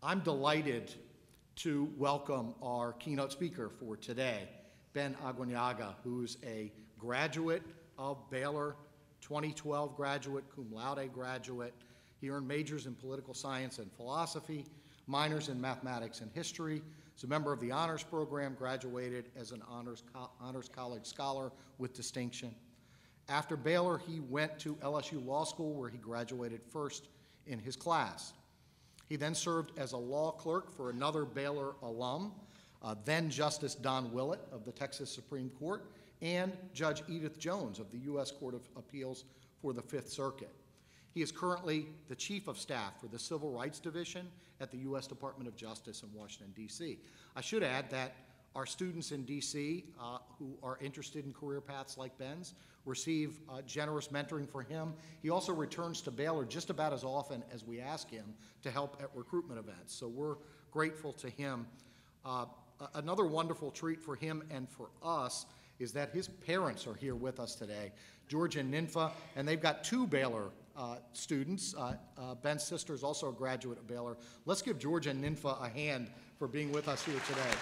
I'm delighted to welcome our keynote speaker for today, Ben Aguiñaga, who's a graduate of Baylor, 2012 graduate, cum laude graduate. He earned majors in political science and philosophy, minors in mathematics and history. He's a member of the honors program, graduated as an honors college scholar with distinction. After Baylor, he went to LSU Law School, where he graduated first in his class. He then served as a law clerk for another Baylor alum, then Justice Don Willett of the Texas Supreme Court, and Judge Edith Jones of the U.S. Court of Appeals for the Fifth Circuit. He is currently the Chief of Staff for the Civil Rights Division at the U.S. Department of Justice in Washington, D.C. I should add that our students in D.C. Who are interested in career paths like Ben's receive generous mentoring for him. He also returns to Baylor just about as often as we ask him to help at recruitment events, so we're grateful to him. Another wonderful treat for him and for us is that his parents are here with us today, George and Ninfa, and they've got two Baylor students. Ben's sister is also a graduate of Baylor. Let's give George and Ninfa a hand for being with us here today.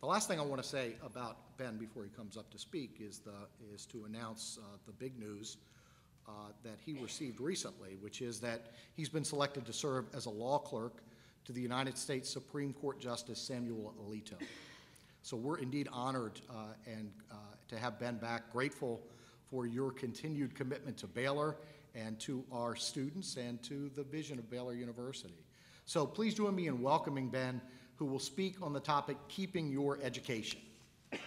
The last thing I want to say about Ben before he comes up to speak is to announce the big news that he received recently, which is that he's been selected to serve as a law clerk to the United States Supreme Court Justice Samuel Alito. So we're indeed honored and to have Ben back, grateful for your continued commitment to Baylor and to our students and to the vision of Baylor University. So please join me in welcoming Ben, who will speak on the topic, Keeping Your Education. Okay.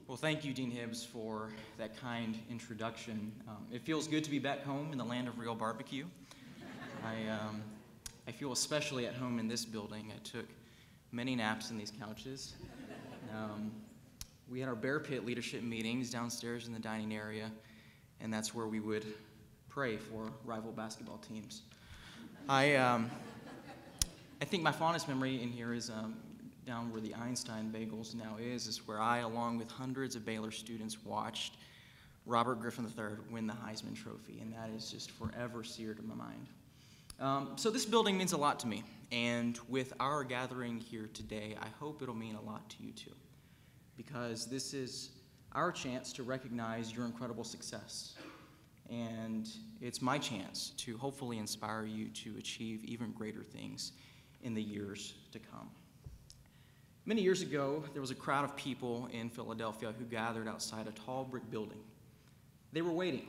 Well, thank you, Dean Hibbs, for that kind introduction. It feels good to be back home in the land of real barbecue. I feel especially at home in this building. I took many naps in these couches. We had our Bear Pit leadership meetings downstairs in the dining area, and that's where we would pray for rival basketball teams. I think my fondest memory in here is down where the Einstein Bagels now is where I, along with hundreds of Baylor students, watched Robert Griffin III win the Heisman Trophy, and that is just forever seared in my mind. So this building means a lot to me, and with our gathering here today, I hope it'll mean a lot to you too, because this is our chance to recognize your incredible success, and it's my chance to hopefully inspire you to achieve even greater things in the years to come. Many years ago, there was a crowd of people in Philadelphia who gathered outside a tall brick building. They were waiting,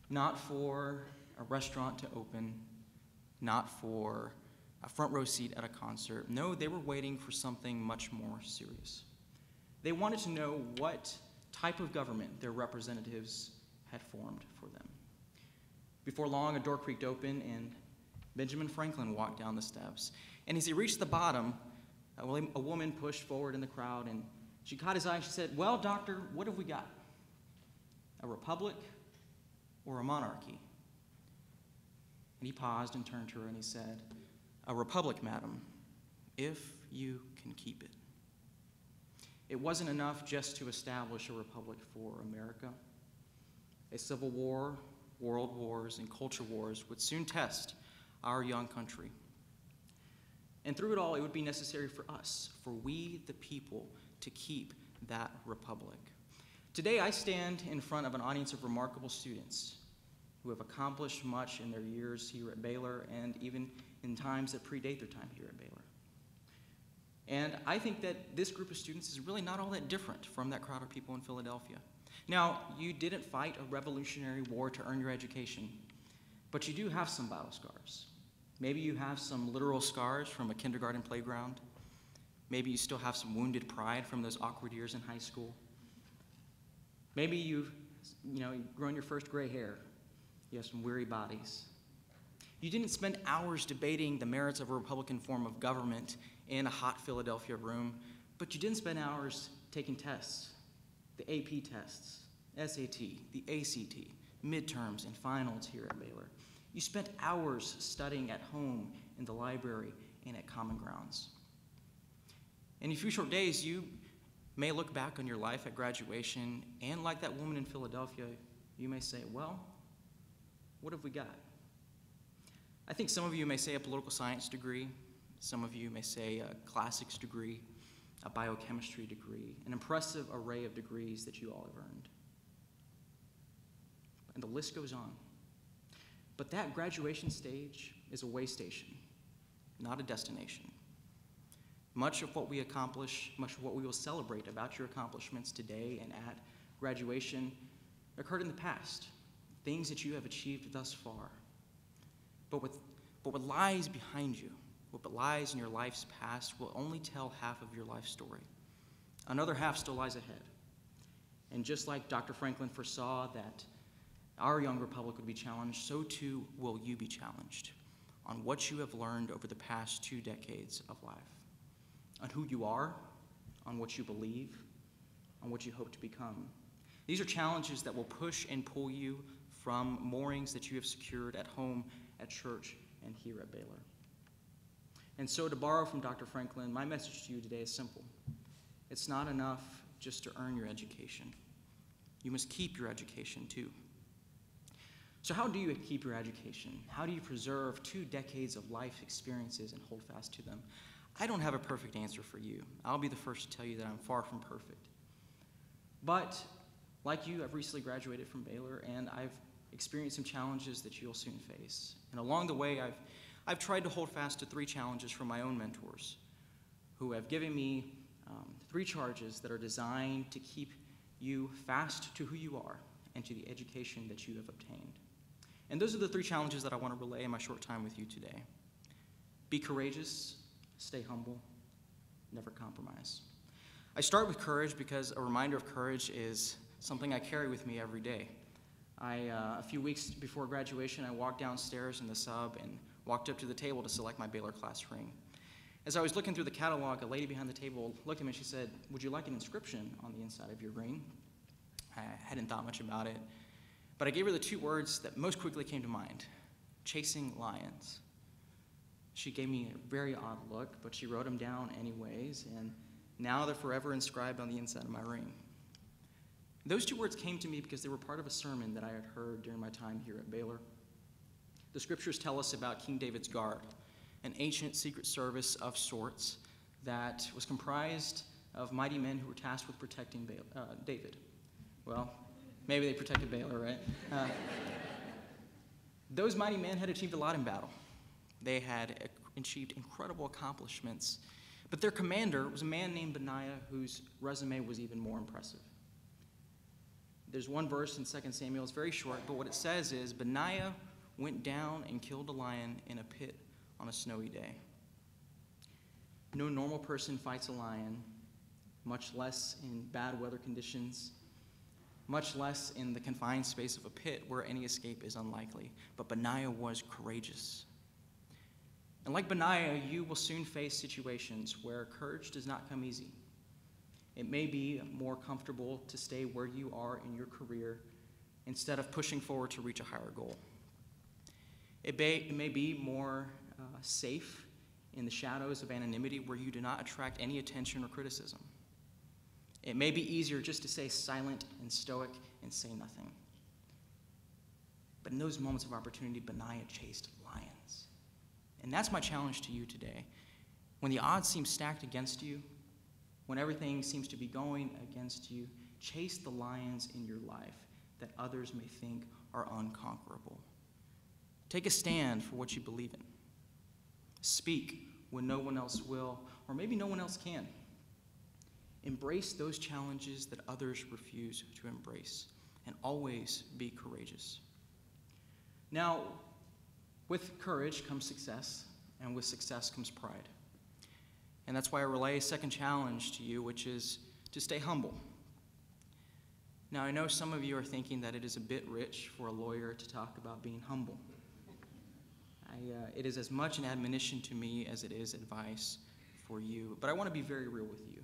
not for a restaurant to open, not for a front row seat at a concert. No, they were waiting for something much more serious. They wanted to know what type of government their representatives had formed for them. Before long, a door creaked open, and Benjamin Franklin walked down the steps. And as he reached the bottom, a woman pushed forward in the crowd, and she caught his eye, and she said, "Well, doctor, what have we got? A republic or a monarchy?" And he paused and turned to her, and he said, "A republic, madam, if you can keep it." It wasn't enough just to establish a republic for America. A civil war, world wars, and culture wars would soon test our young country. And through it all, it would be necessary for us, for we the people, to keep that republic. Today, I stand in front of an audience of remarkable students who have accomplished much in their years here at Baylor and even in times that predate their time here at Baylor. And I think that this group of students is really not all that different from that crowd of people in Philadelphia. Now, you didn't fight a revolutionary war to earn your education, but you do have some battle scars. Maybe you have some literal scars from a kindergarten playground. Maybe you still have some wounded pride from those awkward years in high school. Maybe you've grown your first gray hair. You have some weary bodies. You didn't spend hours debating the merits of a Republican form of government in a hot Philadelphia room, but you didn't spend hours taking tests, the AP tests, SAT, the ACT, midterms, and finals here at Baylor. You spent hours studying at home, in the library, and at Common Grounds. In a few short days, you may look back on your life at graduation, and like that woman in Philadelphia, you may say, well, what have we got? I think some of you may say a political science degree. Some of you may say a classics degree, a biochemistry degree, an impressive array of degrees that you all have earned. And the list goes on. But that graduation stage is a way station, not a destination. Much of what we accomplish, much of what we will celebrate about your accomplishments today and at graduation occurred in the past, things that you have achieved thus far. But what lies behind you, what lies in your life's past, will only tell half of your life story. Another half still lies ahead. And just like Dr. Franklin foresaw that our young republic would be challenged, so too will you be challenged on what you have learned over the past 2 decades of life, on who you are, on what you believe, on what you hope to become. These are challenges that will push and pull you from moorings that you have secured at home, at church, and here at Baylor. And so, to borrow from Dr. Franklin, my message to you today is simple. It's not enough just to earn your education. You must keep your education too. So how do you keep your education? How do you preserve 2 decades of life experiences and hold fast to them? I don't have a perfect answer for you. I'll be the first to tell you that I'm far from perfect. But like you, I've recently graduated from Baylor, and I've experienced some challenges that you'll soon face. And along the way, I've tried to hold fast to 3 challenges from my own mentors who have given me 3 charges that are designed to keep you fast to who you are and to the education that you have obtained. And those are the 3 challenges that I want to relay in my short time with you today. Be courageous, stay humble, never compromise. I start with courage because a reminder of courage is something I carry with me every day. A few weeks before graduation, I walked downstairs in the sub and walked up to the table to select my Baylor class ring. As I was looking through the catalog, a lady behind the table looked at me and she said, "Would you like an inscription on the inside of your ring?" I hadn't thought much about it, but I gave her the 2 words that most quickly came to mind: chasing lions. She gave me a very odd look, but she wrote them down anyways, and now they're forever inscribed on the inside of my ring. Those 2 words came to me because they were part of a sermon that I had heard during my time here at Baylor. The scriptures tell us about King David's Guard, an ancient secret service of sorts that was comprised of mighty men who were tasked with protecting David. Well, maybe they protected Baylor, right? Those mighty men had achieved a lot in battle. They had achieved incredible accomplishments, but their commander was a man named Benaiah, whose resume was even more impressive. There's one verse in 2 Samuel, it's very short, but what it says is, Benaiah went down and killed a lion in a pit on a snowy day. No normal person fights a lion, much less in bad weather conditions, much less in the confined space of a pit where any escape is unlikely. But Benaiah was courageous. And like Benaiah, you will soon face situations where courage does not come easy. It may be more comfortable to stay where you are in your career instead of pushing forward to reach a higher goal. It may be more safe in the shadows of anonymity where you do not attract any attention or criticism. It may be easier just to stay silent and stoic and say nothing. But in those moments of opportunity, Benaiah chased lions. And that's my challenge to you today. When the odds seem stacked against you, when everything seems to be going against you, chase the lions in your life that others may think are unconquerable. Take a stand for what you believe in. Speak when no one else will, or maybe no one else can. Embrace those challenges that others refuse to embrace, and always be courageous. Now, with courage comes success, and with success comes pride. And that's why I relay a second challenge to you, which is to stay humble. Now, I know some of you are thinking that it is a bit rich for a lawyer to talk about being humble. It is as much an admonition to me as it is advice for you. But I want to be very real with you.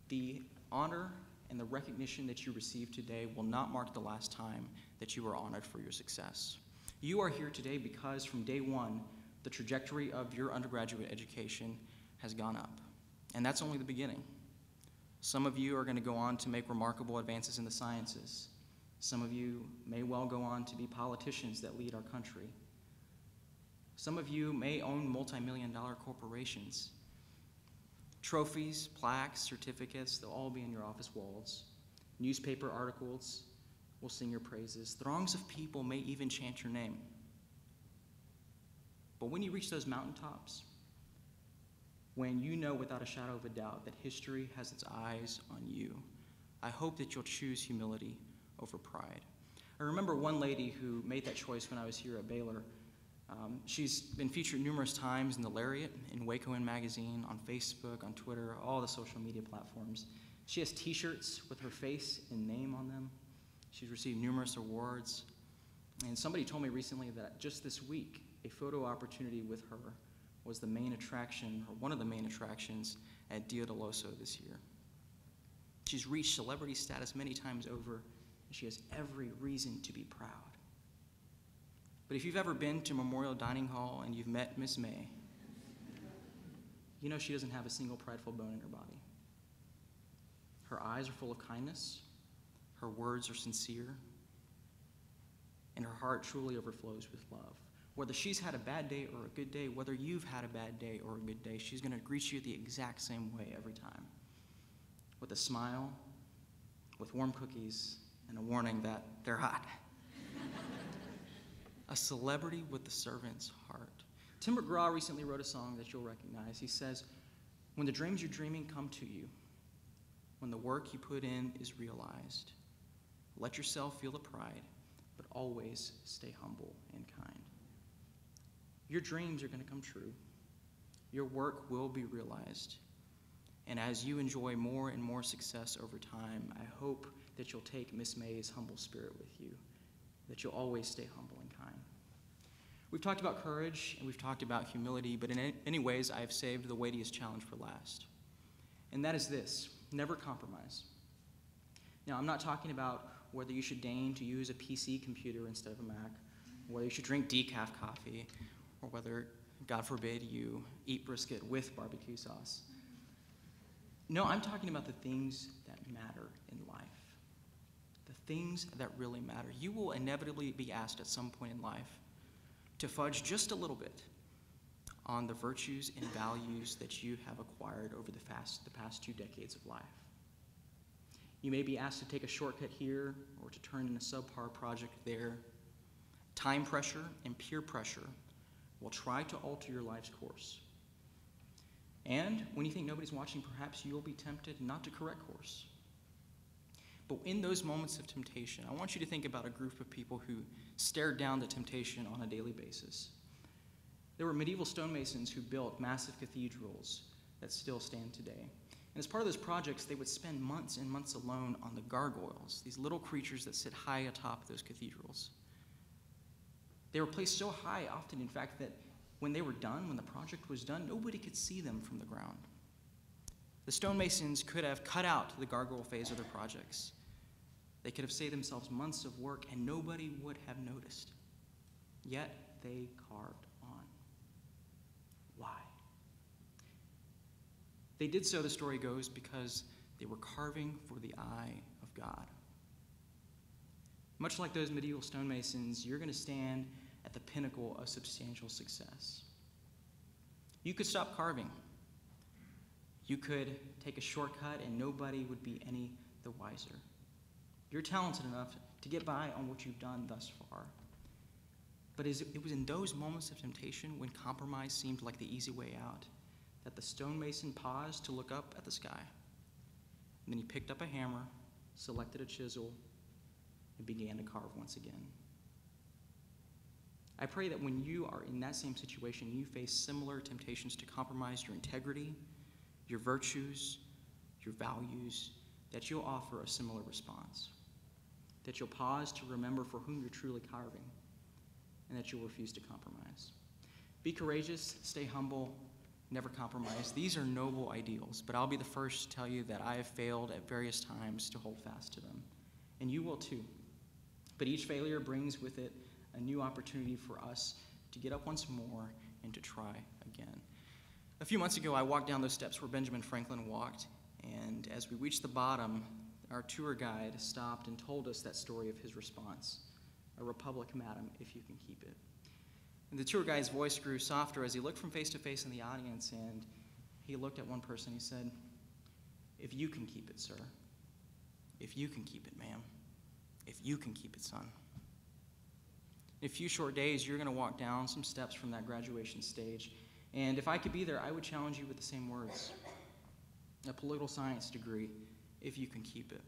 The honor and the recognition that you receive today will not mark the last time that you are honored for your success. You are here today because from day one, the trajectory of your undergraduate education has gone up. And that's only the beginning. Some of you are going to go on to make remarkable advances in the sciences. Some of you may well go on to be politicians that lead our country. Some of you may own multi-million-dollar corporations. Trophies, plaques, certificates, they'll all be in your office walls. Newspaper articles will sing your praises. Throngs of people may even chant your name. But when you reach those mountaintops, when you know without a shadow of a doubt that history has its eyes on you, I hope that you'll choose humility over pride. I remember one lady who made that choice when I was here at Baylor. She's been featured numerous times in the Lariat, in Waco In Magazine, on Facebook, on Twitter, all the social media platforms. She has t-shirts with her face and name on them. She's received numerous awards. And somebody told me recently that just this week, a photo opportunity with her was the main attraction, or one of the main attractions, at Dia del Oso this year. She's reached celebrity status many times over, and she has every reason to be proud. But if you've ever been to Memorial Dining Hall and you've met Miss May, you know she doesn't have a single prideful bone in her body. Her eyes are full of kindness, her words are sincere, and her heart truly overflows with love. Whether she's had a bad day or a good day, whether you've had a bad day or a good day, she's going to greet you the exact same way every time. With a smile, with warm cookies, and a warning that they're hot. A celebrity with the servant's heart. Tim McGraw recently wrote a song that you'll recognize. He says, "When the dreams you're dreaming come to you, when the work you put in is realized, let yourself feel the pride, but always stay humble and kind." Your dreams are going to come true. Your work will be realized. And as you enjoy more and more success over time, I hope that you'll take Miss May's humble spirit with you, that you'll always stay humble and kind. We've talked about courage and we've talked about humility, but in many ways I have saved the weightiest challenge for last. And that is this: never compromise. Now, I'm not talking about whether you should deign to use a PC computer instead of a Mac, whether you should drink decaf coffee, or whether, God forbid, you eat brisket with barbecue sauce. No, I'm talking about the things that matter in life. The things that really matter. You will inevitably be asked at some point in life to fudge just a little bit on the virtues and values that you have acquired over the past 2 decades of life. You may be asked to take a shortcut here or to turn in a subpar project there. Time pressure and peer pressure will try to alter your life's course. And when you think nobody's watching, perhaps you'll be tempted not to correct course. But in those moments of temptation, I want you to think about a group of people who stared down the temptation on a daily basis. There were medieval stonemasons who built massive cathedrals that still stand today. And as part of those projects, they would spend months and months alone on the gargoyles, these little creatures that sit high atop those cathedrals. They were placed so high, often, in fact, that when they were done, when the project was done, nobody could see them from the ground. The stonemasons could have cut out the gargoyle phase of their projects. They could have saved themselves months of work, and nobody would have noticed. Yet, they carved on. Why? They did so, the story goes, because they were carving for the eye of God. Much like those medieval stonemasons, you're going to stand at the pinnacle of substantial success. You could stop carving. You could take a shortcut and nobody would be any the wiser. You're talented enough to get by on what you've done thus far. But it was in those moments of temptation when compromise seemed like the easy way out that the stonemason paused to look up at the sky. And then he picked up a hammer, selected a chisel, and began to carve once again. I pray that when you are in that same situation, you face similar temptations to compromise your integrity, your virtues, your values, that you'll offer a similar response, that you'll pause to remember for whom you're truly carving, and that you'll refuse to compromise. Be courageous, stay humble, never compromise. These are noble ideals, but I'll be the first to tell you that I have failed at various times to hold fast to them, and you will too. But each failure brings with it a new opportunity for us to get up once more and to try again. A few months ago, I walked down those steps where Benjamin Franklin walked, and as we reached the bottom, our tour guide stopped and told us that story of his response. "A republic, madam, if you can keep it." And the tour guide's voice grew softer as he looked from face to face in the audience, and he looked at one person. He said, "If you can keep it, sir. If you can keep it, ma'am. If you can keep it, son." In a few short days, you're going to walk down some steps from that graduation stage, and if I could be there, I would challenge you with the same words. A political science degree, if you can keep it.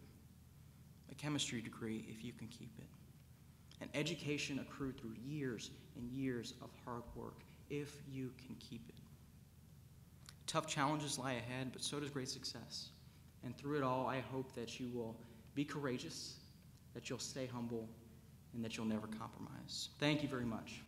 A chemistry degree, if you can keep it. An education accrued through years and years of hard work, if you can keep it. Tough challenges lie ahead, but so does great success. And through it all, I hope that you will be courageous, that you'll stay humble, and that you'll never compromise. Thank you very much.